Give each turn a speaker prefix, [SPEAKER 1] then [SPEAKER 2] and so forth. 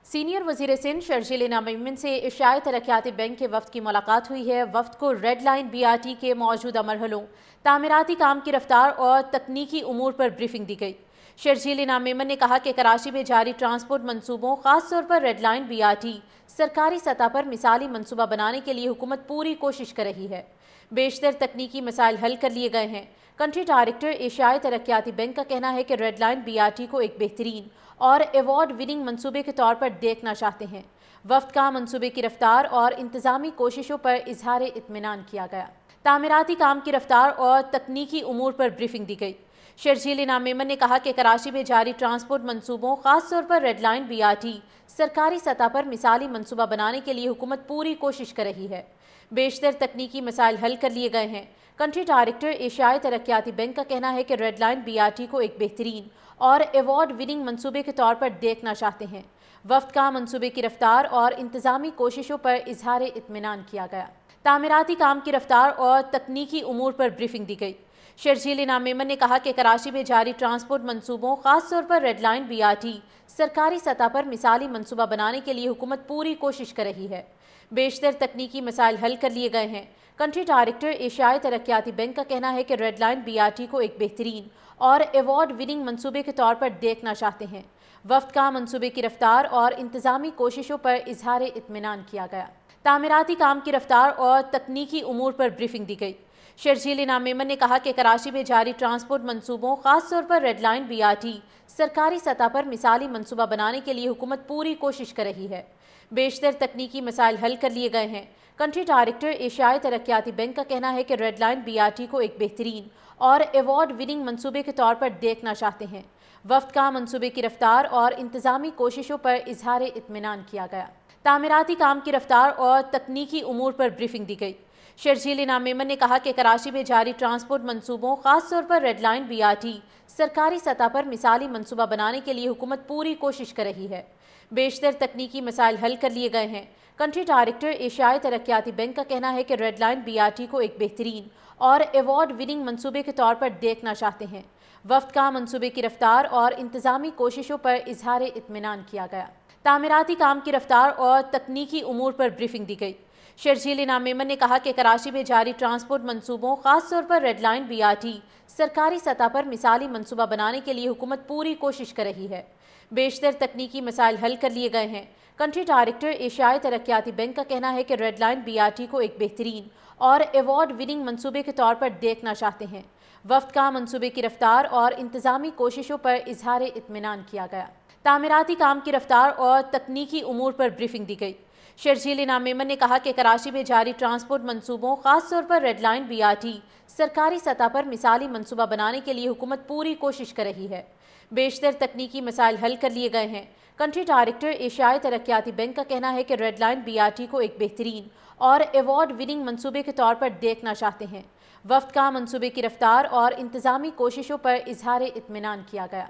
[SPEAKER 1] Senior वज़ीर सिंध शर्जील इनाम से एशियाई तरक्याती बैंक के वफ़द की मुलाकात हुई है। वफ़द को रेड लाइन BRT के मौजूदा मरहलों, तामीराती काम की रफ्तार और तकनीकी उमूर पर ब्रीफिंग दी गई। शर्जील इनाम ने कहा कि कराची में जारी ट्रांसपोर्ट मनसूबों, खास तौर पर रेड लाइन BRT सरकारी सतह पर मिसाली मनसूबा बनाने के लिए हुकूमत पूरी कोशिश कर रही है। बेशतर तकनीकी मसाइल हल कर लिए गए हैं। कंट्री डायरेक्टर एशियाई तरक्याती बैंक का कहना है कि रेड लाइन BRT को एक बेहतरीन और एवॉर्ड विनिंग मंसूबे के तौर पर देखना चाहते हैं। वफ़द का मंसूबे की रफ्तार और इंतजामी कोशिशों पर इजहार इत्मीनान किया गया। तामीराती काम की रफ्तार और तकनीकी उमूर पर ब्रीफिंग दी गई। शर्जील इनाम ने कहा कि कराची में जारी ट्रांसपोर्ट मनसूबों, खास तौर पर रेड लाइन BRT सरकारी सतह पर मिसाली मनसूबा बनाने के लिए हुकूमत पूरी कोशिश कर रही है। बेशतर तकनीकी मसाइल हल कर लिए गए हैं। कंट्री डायरेक्टर एशियाई तरक्याती बैंक का कहना है कि रेड लाइन BRT को एक बेहतरीन और एवॉर्ड विनिंग मंसूबे के तौर पर देखना चाहते हैं। वफ़द का मंसूबे की रफ्तार और इंतजामी कोशिशों पर इजहार इत्मीनान किया गया। तामीराती काम की रफ्तार और तकनीकी उमूर पर ब्रीफिंग दी गई। शर्जील इनाम ने कहा कि कराची में जारी ट्रांसपोर्ट मनसूबों, खास तौर पर रेड लाइन BRT सरकारी सतह पर मिसाली मनसूबा बनाने के लिए हुकूमत पूरी कोशिश कर रही है। बेशतर तकनीकी मसाइल हल कर लिए गए हैं। कंट्री डायरेक्टर एशियाई तरक्याती बैंक का कहना है कि रेड लाइन BRT को एक बेहतरीन और एवॉर्ड विनिंग मंसूबे के तौर पर देखना चाहते हैं। वफ़द का मंसूबे की रफ्तार और इंतजामी कोशिशों पर इजहार इत्मीनान किया गया। तामीराती काम की रफ्तार और तकनीकी उमूर पर ब्रीफिंग दी गई। शर्जील इनाम ने कहा कि कराची में जारी ट्रांसपोर्ट मनसूबों, खास तौर पर रेड लाइन BRT सरकारी सतह पर मिसाली मनसूबा बनाने के लिए हुकूमत पूरी कोशिश कर रही है। बेशतर तकनीकी मसाइल हल कर लिए गए हैं। कंट्री डायरेक्टर एशियाई तरक्याती बैंक का कहना है कि रेड लाइन BRT को एक बेहतरीन और एवॉर्ड विनिंग मंसूबे के तौर पर देखना चाहते हैं। वफ़द का मंसूबे की रफ्तार और इंतजामी कोशिशों पर इजहार इत्मीनान किया गया। तामीराती काम की रफ्तार और तकनीकी उमूर पर ब्रीफिंग दी गई। शर्जील इनाम ने कहा कि कराची में जारी ट्रांसपोर्ट मनसूबों, खास तौर पर रेड लाइन BRT सरकारी सतह पर मिसाली मनसूबा बनाने के लिए हुकूमत पूरी कोशिश कर रही है। बेशतर तकनीकी मसाइल हल कर लिए गए हैं। कंट्री डायरेक्टर एशियाई तरक्याती बैंक का कहना है कि रेड लाइन BRT को एक बेहतरीन और एवॉर्ड विनिंग मंसूबे के तौर पर देखना चाहते हैं। वफ़द का मंसूबे की रफ्तार और इंतजामी कोशिशों पर इजहार इत्मीनान किया गया। तामीराती काम की रफ्तार और तकनीकी उमूर पर ब्रीफिंग दी गई। शर्जील इनाम ने कहा कि कराची में जारी ट्रांसपोर्ट मनसूबों, खास तौर पर रेड लाइन BRT सरकारी सतह पर मिसाली मनसूबा बनाने के लिए हुकूमत पूरी कोशिश कर रही है। बेशतर तकनीकी मसाइल हल कर लिए गए हैं। कंट्री डायरेक्टर एशियाई तरक्याती बैंक का कहना है कि रेड लाइन BRT को एक बेहतरीन और एवॉर्ड विनिंग मंसूबे के तौर पर देखना चाहते हैं। वफ़द का मंसूबे की रफ्तार और इंतजामी कोशिशों पर इजहार इत्मीनान किया गया। तामीराती काम की रफ्तार और तकनीकी उमूर पर ब्रीफिंग दी गई। शर्जील इनाम ने कहा कि कराची में जारी ट्रांसपोर्ट मनसूबों, खास तौर पर रेड लाइन BRT सरकारी सतह पर मिसाली मनसूबा बनाने के लिए हुकूमत पूरी कोशिश कर रही है। बेशतर तकनीकी मसाइल हल कर लिए गए हैं। कंट्री डायरेक्टर एशियाई तरक्याती बैंक का कहना है कि रेड लाइन BRT को एक बेहतरीन और एवॉर्ड विनिंग मंसूबे के तौर पर देखना चाहते हैं। वफ़द का मंसूबे की रफ्तार और इंतजामी कोशिशों पर इजहार इत्मीनान किया गया।